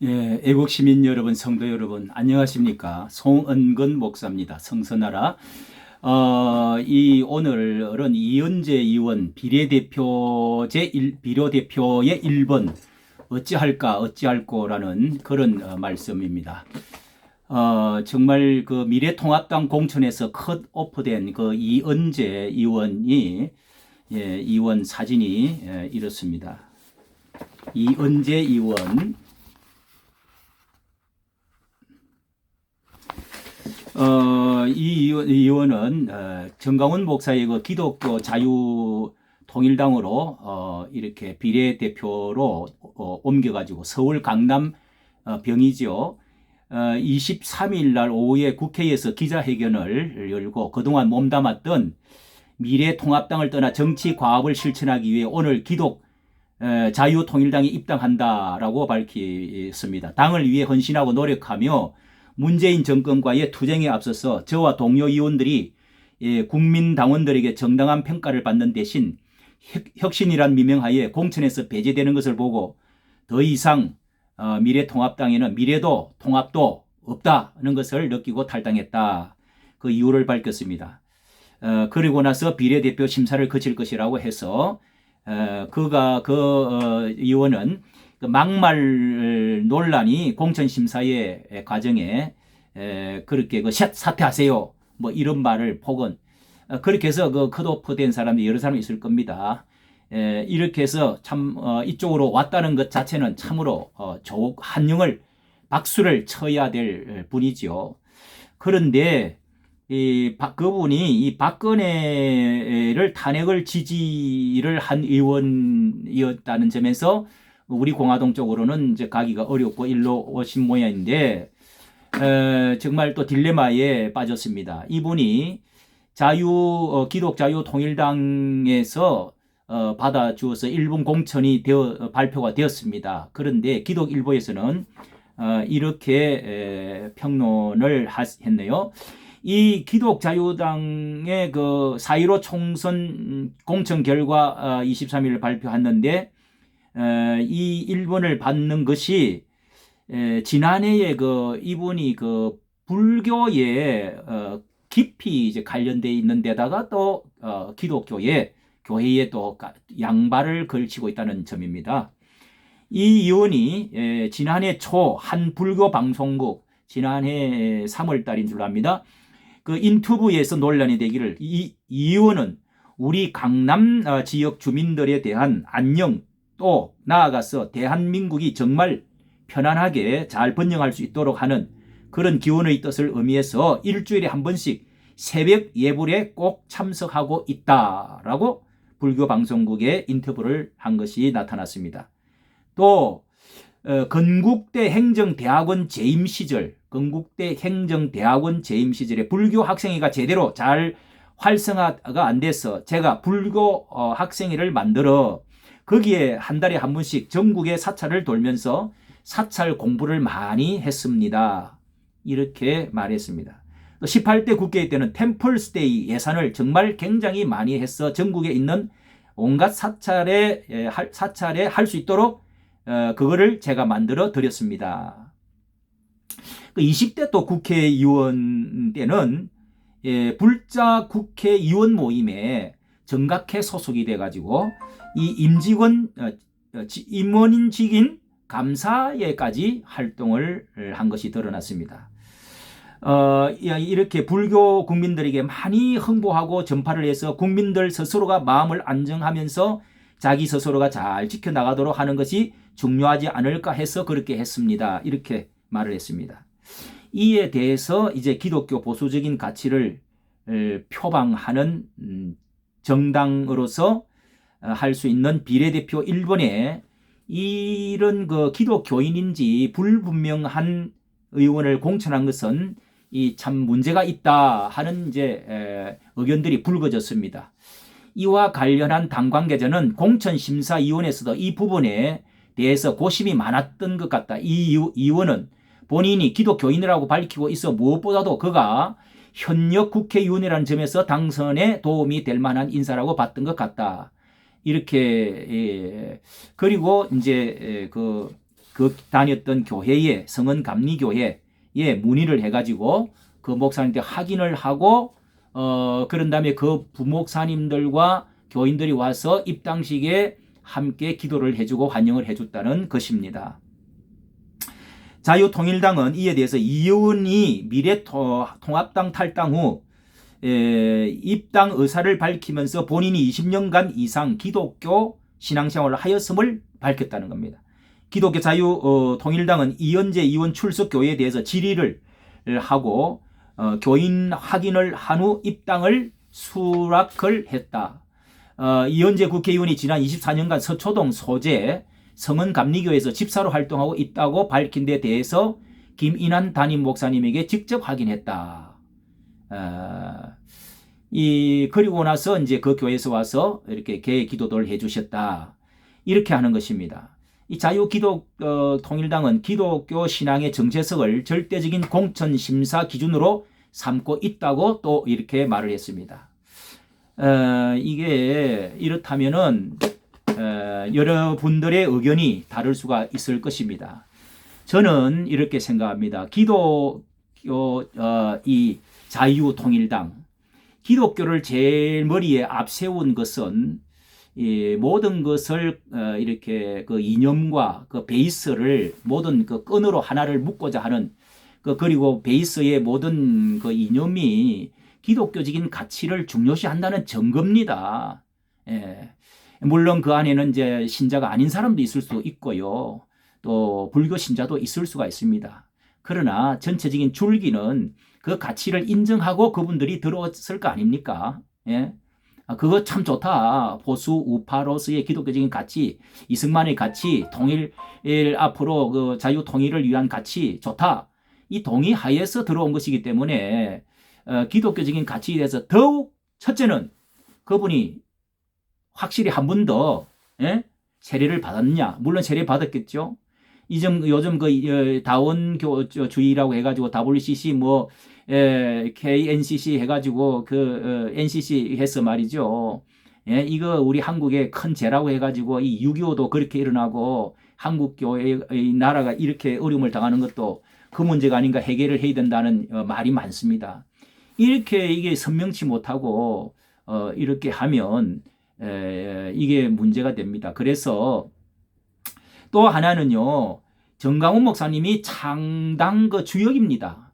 예, 애국 시민 여러분, 성도 여러분, 안녕하십니까? 송은근 목사입니다. 성서나라. 오늘은 이은재 의원 비례대표의 1번 어찌할까, 어찌할꼬라는 그런 말씀입니다. 정말 그 미래통합당 공천에서 컷오프된 그 이은재 의원이, 의원 사진이 이렇습니다. 이은재 의원. 이 의원은 정강훈 목사의 그 기독교 자유통일당으로 이렇게 비례대표로 옮겨가지고 서울 강남 병이죠. 23일 날 오후에 국회에서 기자회견을 열고 그동안 몸담았던 미래통합당을 떠나 정치 과업을 실천하기 위해 오늘 자유통일당에 입당한다라고 밝혔습니다. 당을 위해 헌신하고 노력하며 문재인 정권과의 투쟁에 앞서서 저와 동료 의원들이 국민당원들에게 정당한 평가를 받는 대신 혁신이란 미명하에 공천에서 배제되는 것을 보고 더 이상 미래통합당에는 미래도 통합도 없다는 것을 느끼고 탈당했다. 그 이유를 밝혔습니다. 그리고 나서 비례대표 심사를 거칠 것이라고 해서 의원은 그 막말 논란이 공천심사의 과정에 그렇게 사퇴하세요 뭐 이런 말을 폭언 그렇게 해서 그 컷오프된 사람이 여러 사람이 있을 겁니다. 이렇게 해서 참 이쪽으로 왔다는 것 자체는 참으로 한영을 박수를 쳐야 될 분이죠. 그런데 그분이 이 박근혜를 탄핵을 지지를 한 의원이었다는 점에서 우리 공화동 쪽으로는 이제 가기가 어렵고 일로 오신 모양인데 정말 또 딜레마에 빠졌습니다. 이분이 기독자유통일당에서 받아주어서 일본 공천이 발표가 되었습니다. 그런데 기독일보에서는 이렇게 평론을 했네요. 이 기독자유당의 그 4.15 총선 공천 결과 23일 발표했는데 이 1번을 받는 것이 지난해에 이분이 불교에 깊이 이제 관련돼 있는 데다가 또 교회에 또 양발을 걸치고 있다는 점입니다. 이 의원이 지난해 초 한 불교 방송국 지난해 3월 달인 줄 압니다. 그 인터뷰에서 논란이 되기를 이 의원은 우리 강남 지역 주민들에 대한 안녕 또 나아가서 대한민국이 정말 편안하게 잘 번영할 수 있도록 하는 그런 기원의 뜻을 의미해서 일주일에 한 번씩 새벽 예불에 꼭 참석하고 있다라고 불교 방송국에 인터뷰를 한 것이 나타났습니다. 또 건국대 행정대학원 재임 시절에 불교 학생회가 제대로 잘 활성화가 안 돼서 제가 불교 학생회를 만들어 거기에 한 달에 한 번씩 전국의 사찰을 돌면서 사찰 공부를 많이 했습니다. 이렇게 말했습니다. 18대 국회의 때는 템플스테이 예산을 정말 굉장히 많이 해서 전국에 있는 온갖 사찰에 할 수 있도록 그거를 제가 만들어 드렸습니다. 20대 또 국회의원 때는 불자 국회의원 모임에 정각회 소속이 돼가지고 이 임원직인 감사에까지 활동을 한 것이 드러났습니다. 이렇게 불교 국민들에게 많이 홍보하고 전파를 해서 국민들 스스로가 마음을 안정하면서 자기 스스로가 잘 지켜나가도록 하는 것이 중요하지 않을까 해서 그렇게 했습니다. 이렇게 말을 했습니다. 이에 대해서 이제 기독교 보수적인 가치를 표방하는 정당으로서 할 수 있는 비례대표 1번에 이런 기독교인인지 불분명한 의원을 공천한 것은 참 문제가 있다 하는 이제 의견들이 불거졌습니다. 이와 관련한 당 관계자는 공천심사위원회에서도 이 부분에 대해서 고심이 많았던 것 같다. 이 의원은 본인이 기독교인이라고 밝히고 있어 무엇보다도 그가 현역 국회의원이라는 점에서 당선에 도움이 될 만한 인사라고 봤던 것 같다. 이렇게 그리고 이제 그 다녔던 교회에 성은 감리교회에 문의를 해가지고 그 목사님한테 확인을 하고 그런 다음에 그 부목사님들과 교인들이 와서 입당식에 함께 기도를 해주고 환영을 해줬다는 것입니다. 자유통일당은 이에 대해서 이의원이 미래통합당 탈당 후 입당 의사를 밝히면서 본인이 20년간 이상 기독교 신앙생활을 하였음을 밝혔다는 겁니다. 기독교 자유통일당은 이현재 의원 출석 교회에 대해서 질의를 하고 교인 확인을 한 후 입당을 수락을 했다. 이현재 국회의원이 지난 24년간 서초동 소재 성은감리교에서 집사로 활동하고 있다고 밝힌 데 대해서 김인환 담임 목사님에게 직접 확인했다. 그리고 나서 이제 그 교회에서 와서 이렇게 개의 기도를 해주셨다. 이렇게 하는 것입니다. 이 자유기독통일당은 기독교 신앙의 정체성을 절대적인 공천심사 기준으로 삼고 있다고 또 이렇게 말을 했습니다. 이게 이렇다면은 여러분들의 의견이 다를 수가 있을 것입니다. 저는 이렇게 생각합니다. 이 자유통일당 기독교를 제일 머리에 앞세운 것은 이 모든 것을 이렇게 그 이념과 그 베이스를 모든 그 끈으로 하나를 묶고자 하는 그리고 베이스의 모든 그 이념이 기독교적인 가치를 중요시한다는 증거입니다. 예. 물론 그 안에는 이제 신자가 아닌 사람도 있을 수 있고요. 또 불교 신자도 있을 수가 있습니다. 그러나 전체적인 줄기는 그 가치를 인정하고 그분들이 들어왔을 거 아닙니까? 예. 그거 참 좋다. 보수 우파로서의 기독교적인 가치, 이승만의 가치, 통일 앞으로 그 자유 통일을 위한 가치 좋다. 이 동의하에서 들어온 것이기 때문에 기독교적인 가치에 대해서 더욱 첫째는 그분이 확실히 한 번 더 세례를 받았냐? 물론 세례 받았겠죠. 요즘 그 다원교주의라고 해가지고 WCC KNCC 해가지고 NCC 해서 말이죠. 이거 우리 한국의 큰 죄라고 해가지고 이 6.25도 그렇게 일어나고 한국 교회의 나라가 이렇게 어려움을 당하는 것도 그 문제가 아닌가 해결을 해야 된다는 말이 많습니다. 이렇게 이게 선명치 못하고 이렇게 하면 이게 문제가 됩니다. 그래서 또 하나는요, 정강훈 목사님이 창당 그 주역입니다.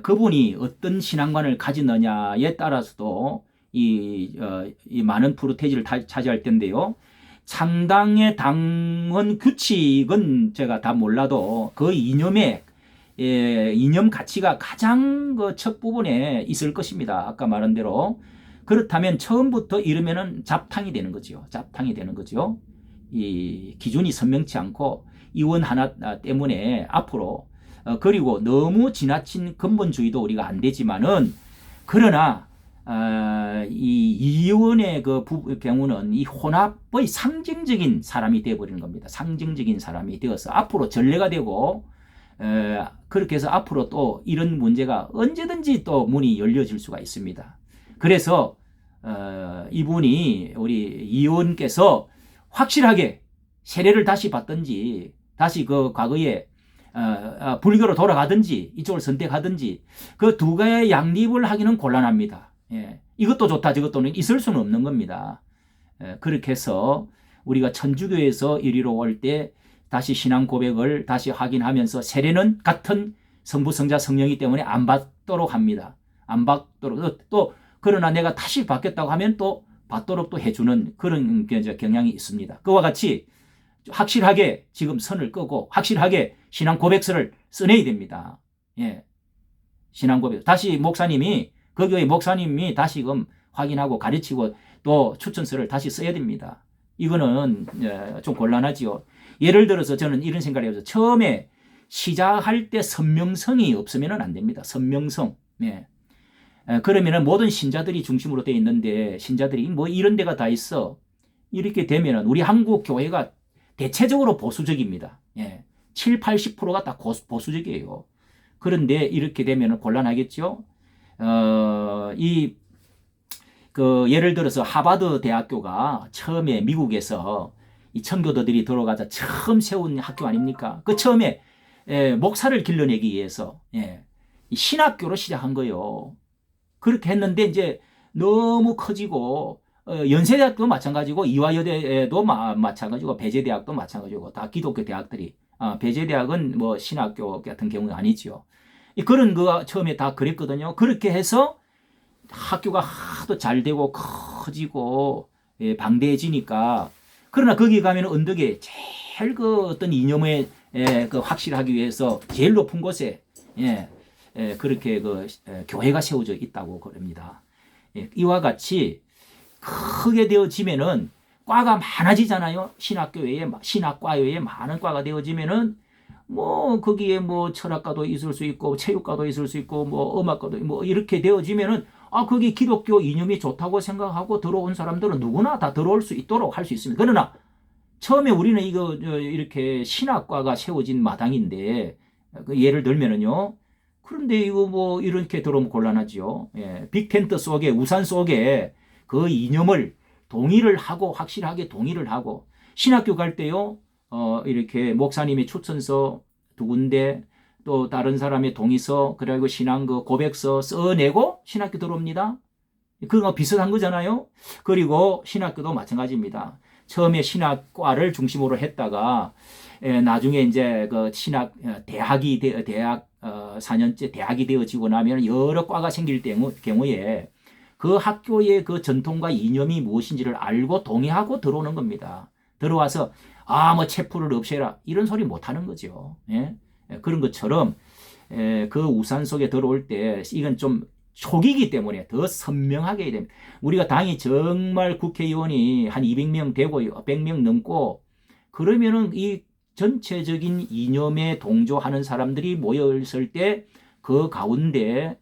그분이 어떤 신앙관을 가지느냐에 따라서도 이 많은 프로테이지를 차지할 텐데요. 창당의 당원 규칙은 제가 다 몰라도 그 이념의 이념 가치가 가장 그 첫 부분에 있을 것입니다. 아까 말한 대로. 그렇다면 처음부터 이러면은 잡탕이 되는 거죠. 잡탕이 되는 거죠. 이 기준이 선명치 않고 이원 하나 때문에 앞으로 그리고 너무 지나친 근본주의도 우리가 안 되지만은 그러나 이 이원의 그 경우는 이 혼합의 상징적인 사람이 되어버리는 겁니다. 상징적인 사람이 되어서 앞으로 전례가 되고 그렇게 해서 앞으로 또 이런 문제가 언제든지 또 문이 열려질 수가 있습니다. 그래서 이분이 우리 이 의원께서 확실하게 세례를 다시 받든지 다시 그 과거에 불교로 돌아가든지 이쪽을 선택하든지 그 두 가지의 양립을 하기는 곤란합니다. 예. 이것도 좋다 저것도는 있을 수는 없는 겁니다. 그렇게 해서 우리가 천주교에서 이리로 올 때 다시 신앙 고백을 다시 확인하면서 세례는 같은 성부 성자 성령이기 때문에 안 받도록 합니다. 안 받도록 또 그러나 내가 다시 받겠다고 하면 또 받도록 또 해주는 그런 경향이 있습니다. 그와 같이 확실하게 지금 선을 끄고 확실하게 신앙 고백서를 써내야 됩니다. 예. 신앙 고백. 다시 목사님이 그 교회 목사님이 다시금 확인하고 가르치고 또 추천서를 다시 써야 됩니다. 이거는 좀 곤란하지요. 예를 들어서 저는 이런 생각을 해서 처음에 시작할 때 선명성이 없으면 안 됩니다. 선명성. 예. 그러면은 모든 신자들이 중심으로 되어 있는데 신자들이 뭐 이런 데가 다 있어. 이렇게 되면은 우리 한국 교회가 대체적으로 보수적입니다. 예. 7, 80%가 다 보수적이에요. 그런데 이렇게 되면은 곤란하겠죠. 예를 들어서 하버드 대학교가 처음에 미국에서 이 청교도들이 들어가자 처음 세운 학교 아닙니까? 그 처음에 목사를 길러내기 위해서 이 신학교로 시작한 거예요. 그렇게 했는데 이제 너무 커지고 연세대학도 마찬가지고 이화여대도 마찬가지고 배재대학도 마찬가지고 다 기독교 대학들이 배재대학은 뭐 신학교 같은 경우는 아니죠. 그런 거 처음에 다 그랬거든요. 그렇게 해서 학교가 하도 잘 되고 커지고 방대해지니까 그러나 거기 가면 언덕에 제일 그 어떤 이념에 그 확실하기 위해서 제일 높은 곳에 그렇게 그 교회가 세워져 있다고 그럽니다. 이와 같이 크게 되어지면은 과가 많아지잖아요. 신학과 외에 많은 과가 되어지면은 뭐 거기에 뭐 철학과도 있을 수 있고 체육과도 있을 수 있고 뭐 음악과도 뭐 이렇게 되어지면은 거기 기독교 이념이 좋다고 생각하고 들어온 사람들은 누구나 다 들어올 수 있도록 할 수 있습니다. 그러나 처음에 우리는 이거 이렇게 신학과가 세워진 마당인데 그 예를 들면은요. 그런데 이거 뭐 이렇게 들어오면 곤란하죠. 빅텐트 속에 우산 속에 그 이념을 동의를 하고 확실하게 동의를 하고 신학교 갈 때요. 이렇게 목사님의 추천서 2군데 또 다른 사람의 동의서 그리고 신앙 그 고백서 써내고 신학교 들어옵니다. 그거 비슷한 거잖아요. 그리고 신학교도 마찬가지입니다. 처음에 신학과를 중심으로 했다가 나중에 이제 그 신학 대학 4년째 대학이 되어지고 나면 여러 과가 생길 경우에 그 학교의 그 전통과 이념이 무엇인지를 알고 동의하고 들어오는 겁니다. 들어와서 뭐 체포를 없애라 이런 소리 못 하는 거죠. 그런 것처럼 그 우산 속에 들어올 때 이건 좀 초기이기 때문에 더 선명하게 해야 됩니다. 우리가 당이 정말 국회의원이 한 200명 되고 100명 넘고 그러면은 이 전체적인 이념에 동조하는 사람들이 모여있을 때 그 가운데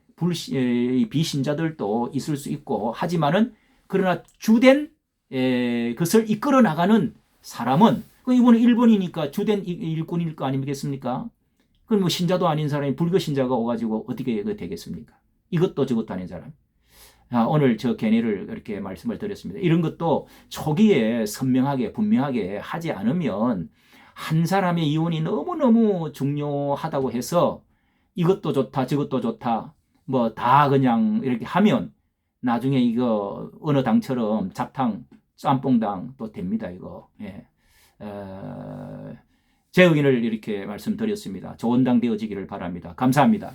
비신자들도 있을 수 있고 하지만은 그러나 주된 그것을 이끌어 나가는 사람은 이번에 일본이니까 주된 일꾼일 거 아니겠습니까? 그럼 뭐 신자도 아닌 사람이 불교 신자가 오가지고 어떻게 되겠습니까? 이것도 저것도 아닌 사람. 오늘 저 견해를 이렇게 말씀을 드렸습니다. 이런 것도 초기에 선명하게 분명하게 하지 않으면 한 사람의 이혼이 너무너무 중요하다고 해서 이것도 좋다 저것도 좋다 뭐 다 그냥 이렇게 하면 나중에 이거 어느 당처럼 잡탕 짬뽕당 또 됩니다. 이거. 제 의견을 이렇게 말씀드렸습니다. 좋은 당 되어지기를 바랍니다. 감사합니다.